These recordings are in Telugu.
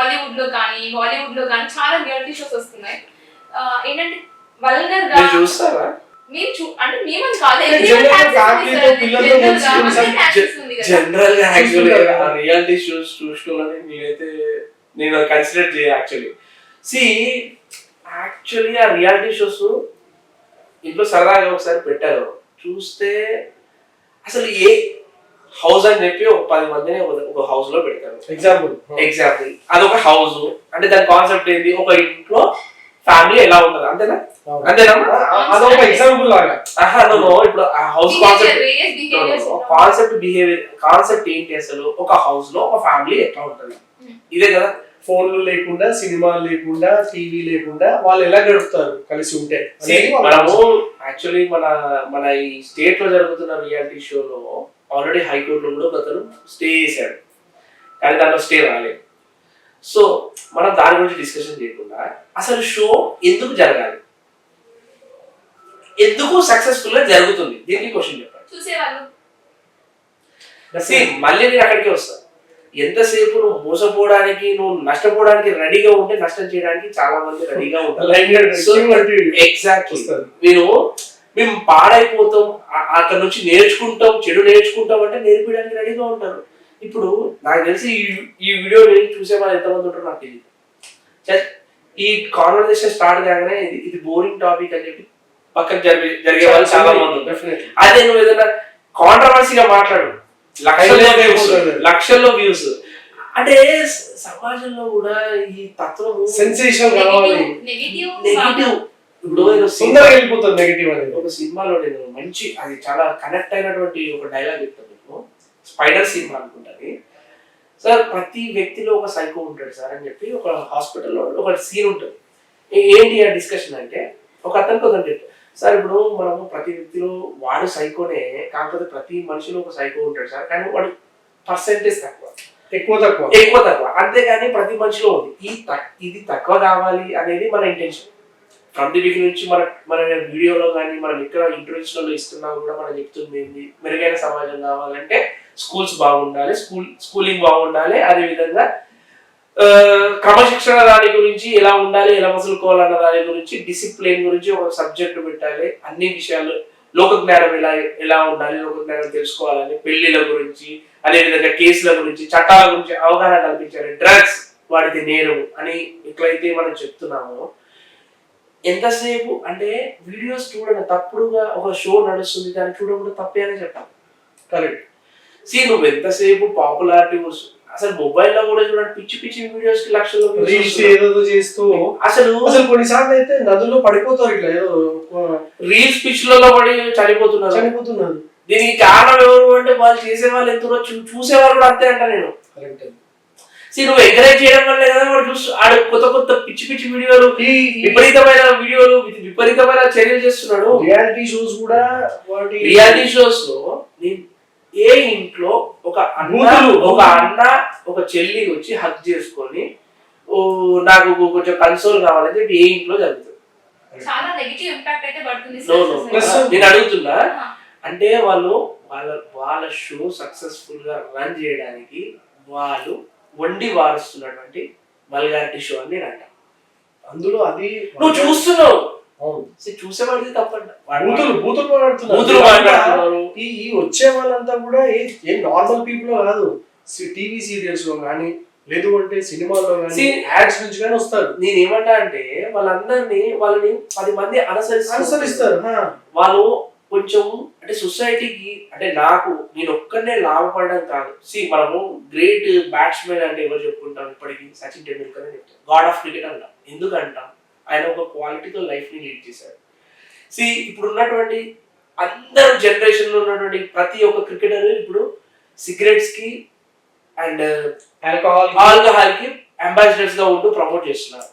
టాలీవుడ్ లో కానీ బాలీవుడ్ లో కానీ చాలా రియాలిటీ షోస్ వస్తున్నాయి. ఏంటంటే వల్గర్ గా చూస్తారా? అంటే మేమని కాదు, జనరల్ గా రియాలిటీ షోస్ చూసుకోవాలని నేనైతే నేను కన్సిడర్ చేయ యాక్చువల్లీ ఆ రియాలిటీ షోస్ ఇంట్లో సరదాగా ఒకసారి పెట్టారు చూస్తే అసలు ఏ హౌస్ అని చెప్పి ఒక 10 మందిని ఒక హౌస్ లో పెడతారు. ఎగ్జాంపుల్ అదొక హౌస్ అంటే దాని కాన్సెప్ట్ ఏంటి, ఒక ఇంట్లో ఫ్యామిలీ ఎలా ఉంటది అంతేనా? అదొక ఎగ్జాంపుల్ లాగా. ఇప్పుడు హౌస్ కాన్సెప్ట్ ఏంటి అసలు, ఒక హౌస్ లో ఒక ఫ్యామిలీ ఎట్లా ఉంటది, ఇదే కదా. ఫోన్లు లేకుండా, సినిమాలు లేకుండా, టీవీ లేకుండా వాళ్ళు ఎలా గడుపుతారు కలిసి ఉంటే. మనము యాక్చువల్లీ మన ఈ స్టేట్ లో జరుగుతున్న రియాలిటీ షోలో ఆల్రెడీ హైకోర్టులో కూడా అతను స్టే చేశాడు, కానీ దాంట్లో స్టే రాలేదు. సో మనం దాని గురించి డిస్కషన్ చేయకుండా అసలు షో ఎందుకు జరగాలి, ఎందుకు సక్సెస్ఫుల్ గా జరుగుతుంది, దీనికి క్వశ్చన్ చెప్పాలి. మళ్ళీ నేను అక్కడికి వస్తాను. ఎంతసేపు నువ్వు మోసపోవడానికి, నువ్వు నష్టపోవడానికి రెడీగా ఉంటే నష్టం చేయడానికి చాలా మంది రెడీగా ఉంటారు. ఎగ్జాక్ట్లీ. మేము పాడైపోతాం, అక్కడ నుంచి నేర్చుకుంటాం, చెడు నేర్చుకుంటాం అంటే నేర్పించడానికి రెడీగా ఉంటారు. ఇప్పుడు నాకు తెలిసి ఈ వీడియోని చూసే వాళ్ళు ఎంతమంది ఉంటారో నాకు తెలియదు. ఈ కాన్వర్సేషన్ స్టార్ట్ కాగానే ఇది బోరింగ్ టాపిక్ అని చెప్పి పక్కన జరిగే వాళ్ళు చాలా మంది ఉంటారు. అదే నువ్వు ఏదైనా కాంట్రవర్సీగా మాట్లాడు, లక్షల్లో వ్యూస్ అంటే సమాజంలో కూడా ఈ తత్వం సెన్సేషన్ నెగటివ్. ఇప్పుడు వెళ్ళిపోతుంది నెగటివ్ అనేది. ఒక సినిమాలో నేను మంచి అది చాలా కనెక్ట్ అయినటువంటి ఒక డైలాగ్ చెప్తాను మీకు. స్పైడర్ సినిమా అనుకుంటుంది సార్. ప్రతి వ్యక్తిలో ఒక సైకో ఉంటాడు సార్ అని చెప్పి ఒక హాస్పిటల్లో ఒక సీన్ ఉంటుంది. ఏంటి ఆ డిస్కషన్ అంటే, ఒక అతనికి వదండి సార్, ఇప్పుడు మనము ప్రతి వ్యక్తిలో వాడు సైకోనే, కాకపోతే ప్రతి మనిషిలో ఒక సైకో ఉంటాడు సార్, కానీ వాడు పర్సెంటేజ్ ఎక్కువ తక్కువ అంతేగాని ప్రతి మనిషిలో ఉంది. ఇది తక్కువ కావాలి అనేది మన ఇంటెన్షన్. ఫ్రమ్ ది బిగినింగ్ నుంచి మన వీడియోలో కానీ మనం ఇక్కడ ఇంటర్వ్యూస్లలో ఇస్తున్నా కూడా మనం చెప్తుంది ఏంటి, మెరుగైన సమాజం కావాలంటే స్కూల్స్ బాగుండాలి, స్కూలింగ్ బాగుండాలి, అదేవిధంగా క్రమశిక్షణ దాని గురించి ఎలా ఉండాలి, ఎలా మసులుకోవాలన్న దాని గురించి, డిసిప్లిన్ గురించి ఒక సబ్జెక్ట్ పెట్టాలి, అన్ని విషయాలు, లోక జ్ఞానం ఎలా ఉండాలి, లోక జ్ఞానం తెలుసుకోవాలని, పెళ్లిళ్ళ గురించి, అదేవిధంగా కేసుల గురించి, చట్టాల గురించి అవగాహన కల్పించాలి, డ్రగ్స్ వాడితే నేరం అని ఎట్లయితే మనం చెప్తున్నామో, ఎంతసేపు అంటే వీడియోస్ చూడడం తప్పుడుగా ఒక షో నడుస్తుంది దాన్ని చూడకుండా తప్పే అని చెప్పాలి. కరెక్ట్. నువ్వు ఎంతసేపు పాపులారిటీ అసలు మొబైల్లో కూడా చూడండి, పిచ్చి పిచ్చి వీడియోస్ కి లక్షల్లో ఏదో చేస్తూ అసలు కొన్నిసార్లు అయితే నదుల్లో పడిపోతారు. ఇట్లా ఏదో రీల్స్ పిచ్లలో పడి చనిపోతున్నారు. దీనికి కారణం ఎవరు అంటే వాళ్ళు చేసే వాళ్ళు ఎంతో చూసేవాళ్ళు కూడా అంతే అంట. నేను నువ్వు ఎంకరేజ్ చేయడం వల్లే కదా వాడు ఆడు కొత్త పిచ్చి పిచ్చి వీడియోలు, విపరీతమైన చర్యలు చేస్తున్నాడు. రియాలిటీ షోస్ లో ఏ ఇంట్లో ఒక అన్న ఒక చెల్లి వచ్చి హక్ చేసుకొని నాకు కొంచెం కన్సోల్ కావాలని చెప్పి ఏ ఇంట్లో జరుగుతుంది. నేను అడుగుతున్నా అంటే వాళ్ళ షో సక్సెస్ఫుల్ గా రన్ చేయడానికి వాళ్ళు వండి వారుస్తున్నటువంటి వల్గారిటీ షో అని నేను అంటా. అందులో అది నువ్వు చూస్తున్నావు, చూసేవాడికి తప్పంట. బూతులు మాట్లాడుతున్నారు. ఈ వచ్చే వాళ్ళంతా కూడా ఏం నార్మల్ పీపుల్ కాదు, టీవీ సీరియల్స్ లో కానీ లేదు అంటే సినిమాల్లో కానీ యాడ్స్ నుంచి కానీ వస్తారు. నేను ఏమంటా అంటే వాళ్ళని 10 మంది అనుసరిస్తారు. వాళ్ళు కొంచెం అంటే సొసైటీకి అంటే నేను ఒక్కనే లాభపడడం కాదు. మనము గ్రేట్ బ్యాట్స్మెన్ అంటే ఎవరు చెప్పుకుంటాం ఇప్పటికీ, సచిన్ టెండూల్కర్ అని చెప్తాం, గాడ్ ఆఫ్ క్రికెట్ అంటాం. ఎందుకంటాం? ఆయన ఒక క్వాలిటీతో లైఫ్ ని లీడ్ చేశాడు. ఇప్పుడు ఉన్నటువంటి అందరు జనరేషన్ లో ఉన్నటువంటి ప్రతి ఒక్క క్రికెటర్ ఇప్పుడు సిగరెట్స్ కి అండ్ ఆల్కహాల్ కి అంబాసిడర్స్ గా ఉంటూ ప్రమోట్ చేస్తున్నారు.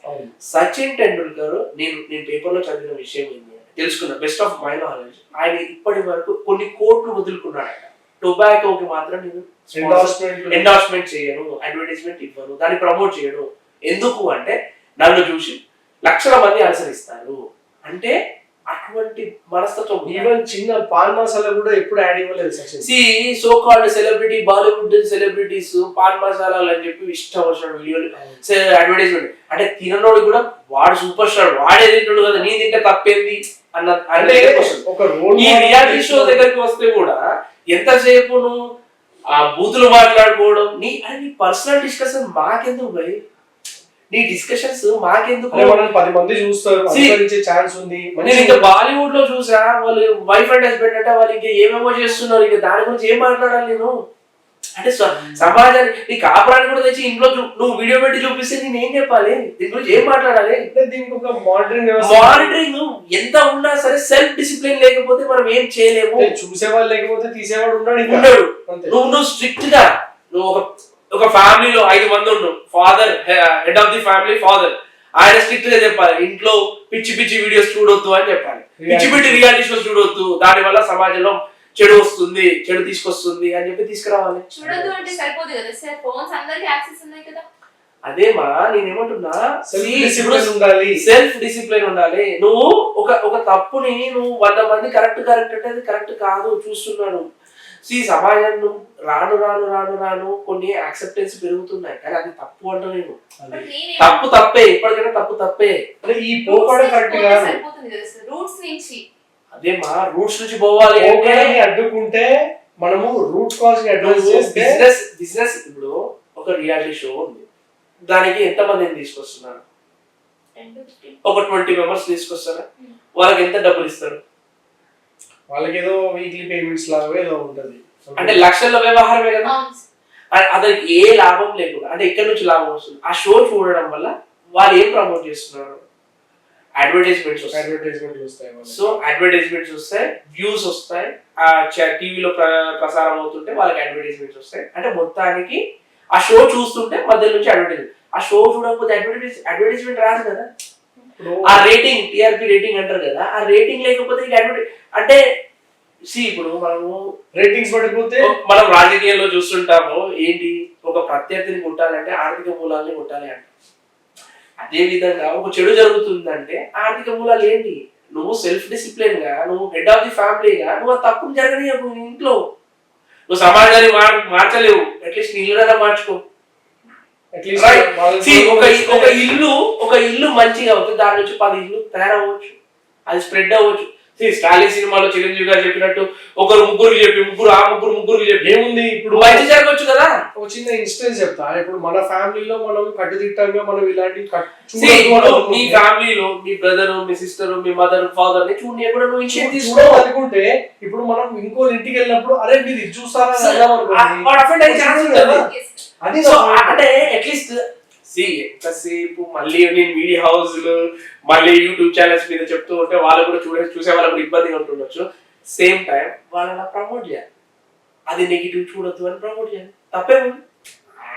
సచిన్ టెండూల్కర్ నేను పేపర్ లో చదివిన విషయం ఏంటి తెలుసుకున్నా, బెస్ట్ ఆఫ్ మై నాలెడ్జ్, ఆయన ఇప్పటి వరకు కొన్ని కోట్లు వదులుకున్నాడు. ఆయన టొబాకోకి మాత్రం నేను ఎండార్స్మెంట్ చేయను, అడ్వర్టైజ్మెంట్ ఇవ్వను, దాన్ని ప్రమోట్ చేయను. ఎందుకు అంటే నన్ను చూసి లక్షల మంది అనుసరిస్తారు. అంటే అటువంటి మనస్తత్వం ఈవెన్ చిన్న పాన్ మసాలా కూడా ఎప్పుడు యాడ్ ఇవ్వలేదు Sachin. So called celebrity Bollywood celebrities pan మసాలాలు అని చెప్పి ఇష్టం వచ్చిన వీడియోలు అడ్వర్టైజ్మెంట్ అంటే తిననోడు కూడా వాడు సూపర్ స్టార్ వాడే తింటాడు కదా నీ తింటే తప్పేంది అన్న అంటే ఒక రోల్ ఈ రియాలిటీ షో దగ్గరికి వస్తే కూడా ఎంతసేపు నువ్వు ఆ బూతులు మాట్లాడుకోవడం నీ పర్సనల్ డిస్కషన్ మాకెందుకు భయ్ నీ డిస్కషన్స్ మాకెందుకు 10 మంది చూస్తారు అనుసరించే ఛాన్స్ ఉంది. నేను ఇంకా బాలీవుడ్ లో చూసా వాళ్ళు వైఫ్ అండ్ హస్బెండ్ అంటే వాళ్ళు ఇంకా ఏమేమో చేస్తున్నారు ఇంకా దాని గురించి ఏం మాట్లాడాలి నేను అంటే సమాజానికి నీ కాపురాన్ని కూడా తెచ్చి ఇంట్లో నువ్వు వీడియో పెట్టి చూపిస్తే నేను ఏం చెప్పాలి దీని గురించి ఏం మాట్లాడాలి దీనికి ఒక మానిటరింగ్ ఎంత ఉన్నా సరే సెల్ఫ్ డిసిప్లిన్ లేకపోతే మనం ఏం చేయలేము. చూసేవాళ్ళు లేకపోతే తీసేవాడు ఉండడు నువ్వు స్ట్రిక్ట్ గా నువ్వు ఒక ఫ్యామిలీలో 5 మంది ఉండు father head of the family father ఆయన స్ట్రిక్ట్ గా చెప్పాలి ఇంట్లో పిచ్చి పిచ్చి వీడియోస్ చూడొద్దు అని చెప్పాలి పిచ్చి పిచ్చి రియాలిటీ షోస్ చూడొద్దు దాని వల్ల సమాజంలో చెడు వస్తుంది చెడు తీసుకొస్తుంది అని చెప్పి తీసుకురావాలి. చూడొద్దు అంటే సరిపోదు కదా సార్ ఫోన్స్ అందరికి యాక్సెస్ ఉన్నాయి కదా అదేమా నేనేమంటున్నా సెల్ఫ్ డిసిప్లిన్ ఉండాలి. నువ్వు ఒక తప్పుని నువ్వు 100 మంది కరెక్ట్ అంటే అది కరెక్ట్ కాదు చూస్తున్నాను సమాజం రాను రాను రాను రాను కొన్ని యాక్సెప్టెన్స్ పెరుగుతున్నాయి కానీ అది తప్పు అంట నేను తప్పు తప్పే ఇప్పటికైనా తప్పు తప్పే ఈ పోకడ కరెక్ట్ కాదు రూట్స్ నుంచి అదేమా రూట్స్ నుంచి పోవాలి అడ్డుకుంటే మనము రూట్ కాజ్ అడ్రస్ చేస్తే బిజినెస్ ఇప్పుడు ఒక రియాలిటీ షో ఉంది దానికి ఎంత మందిని తీసుకొస్తున్నారు ఒక 20 మెంబర్స్ తీసుకొస్తారా వాళ్ళకి ఎంత డబ్బులు ఇస్తారు వాళ్ళకి ఏదో వీక్లీ పేమెంట్స్ లాగా ఏదో ఉంటది అంటే లక్షల్లో వ్యవహారమే కదా అతనికి ఏ లాభం లేకుండా అంటే ఇక్కడ నుంచి లాభం వస్తుంది ఆ షో చూడడం వల్ల వాళ్ళు ఏం ప్రమోట్ చేస్తున్నారు అడ్వర్టైజ్మెంట్స్ వస్తాయి సో అడ్వర్టైజ్మెంట్స్ వస్తాయి వ్యూస్ వస్తాయి ఆ టీవీలో ప్రసారం అవుతుంటే వాళ్ళకి అడ్వర్టైజ్మెంట్స్ వస్తాయి అంటే మొత్తానికి ఆ షో చూస్తుంటే మధ్య నుంచి అడ్వర్టైజ్మెంట్ ఆ షో చూడకపోతే అడ్వర్టైజ్మెంట్ రాదు కదా ఆ రేటింగ్ టిఆర్పి రేటింగ్ అంటారు కదా ఆ రేటింగ్ లేకపోతే అంటే ఇప్పుడు మనము రేటింగ్స్ పడిపోతే మనం రాజకీయాల్లో చూస్తుంటాము ఏంటి ఒక ప్రత్యర్థిని కొట్టాలంటే ఆర్థిక మూలాల్ని కొట్టాలి అంట అదే విధంగా ఒక చెడు జరుగుతుందంటే ఆర్థిక మూలాలు ఏంటి నువ్వు సెల్ఫ్ డిసిప్లిన్ గా నువ్వు హెడ్ ఆఫ్ ది ఫ్యామిలీగా నువ్వు ఆ తప్పును జరగనీయకు ఇంట్లో నువ్వు సమాజాన్ని మార్చలేవు అట్లీస్ట్ నీ ఇల్లుగా మార్చుకో ఒక ఇల్లు మంచిగా అవుతుంది దాని నుంచి 10 ఇల్లు తయారవ్వచ్చు అది స్ప్రెడ్ అవ్వచ్చు స్టాలిన్ సినిమాలో చిరంజీవి గారు చెప్పినట్టు ఒకరు ముగ్గురు చెప్పి ముగ్గురు చెప్పి ఏముంది ఇప్పుడు మంచి జరగవచ్చు కదా. ఒక చిన్న ఇన్సిడెంట్ చెప్తా ఇప్పుడు మన ఫ్యామిలీలో మనం కట్టుదిట్టంగా మనం ఇలాంటి మీ ఫ్యామిలీలో మీ బ్రదర్ మీ సిస్టర్ మీ మదర్ ఫాదర్ ని చూడండి కూడా నువ్వు ఇన్షియేట్ తీసుకోవాలనుకుంటే ఇప్పుడు మనం ఇంకో ఇంటికి వెళ్ళినప్పుడు అరే మీరు ఇది చూస్తారా అంటే అట్లీస్ట్ ఎంతసేపు మళ్ళీ నేను మీడియా హౌస్లు మళ్ళీ యూట్యూబ్ ఛానల్స్ మీద చెప్తూ ఉంటే వాళ్ళు కూడా చూసే వాళ్ళకు ఇబ్బందిగా ఉంటుండొచ్చు సేమ్ టైం వాళ్ళని ప్రమోట్ చేయాలి అది నెగిటివ్ చూడొద్దు అని ప్రమోట్ చేయాలి తప్పే ఉంది.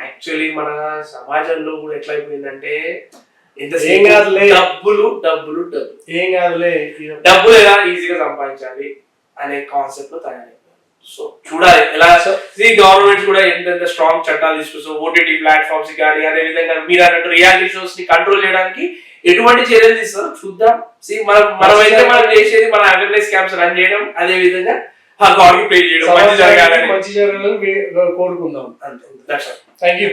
యాక్చువల్లీ మన సమాజంలో కూడా ఎట్లా అయిపోయిందంటే డబ్బులు ఏం కాదులే డబ్బులు ఎలా ఈజీగా సంపాదించాలి అనే కాన్సెప్ట్ లో తయారైంది. సో చూడాలి ఎలా గవర్నమెంట్ కూడా ఎంత స్ట్రాంగ్ చట్టాలు తీసుకొస్తాం ఓటీటీ ప్లాట్ఫామ్స్ కానీ అదే విధంగా మీరు అన్నట్టు రియాలిటీ షోస్ ని కంట్రోల్ చేయడానికి ఎటువంటి చర్యలు తీస్తారో చూద్దాం. మనమైతే మనం చేసేది మన అవేర్నెస్ క్యాంప్స్ రన్ చేయడం అదే విధంగా ప్లే చేయడం మంచి జరగాలని కోరుకుందాం. అంతే. Thank you.